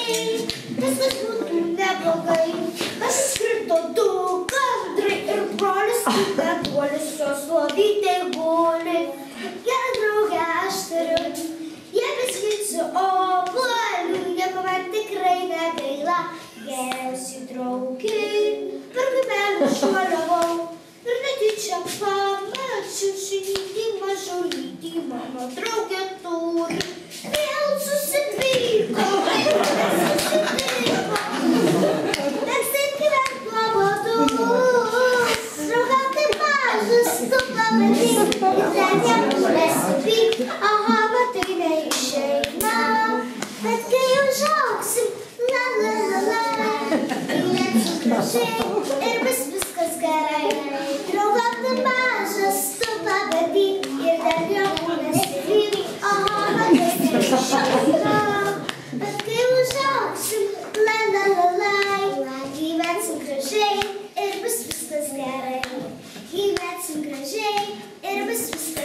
gražiai, viskas būtų neblogai. Aš skrido du gandrai ir brolis, meduolis jos lovytė guli. Gerą draugę aš turiu, jie beskinsiu obuolių, nieko man tikrai negaila. Geriausiai draugiai, per kaimelių šuoliavau ir netyčia pamačiau šį mažulytį mano draugę turi. Vėl susipyko, nes taip gyvent nuobodus. Draugauti mažas, tu pamatyk, ir ten jam nesupyk. Aha, matai neišeina, bet kai užaugsim, la la la la, gyvensim gražiai ir bus viskas gerai. Draugauti mažas, tu pamatyk, ir ten jam nesupyk. Aha, matai neišeina, bet kai užaugsim, la la la la, gyvensim gražiai ir bus viskas gerai. Gyvensim gražiai ir bus viskas gerai.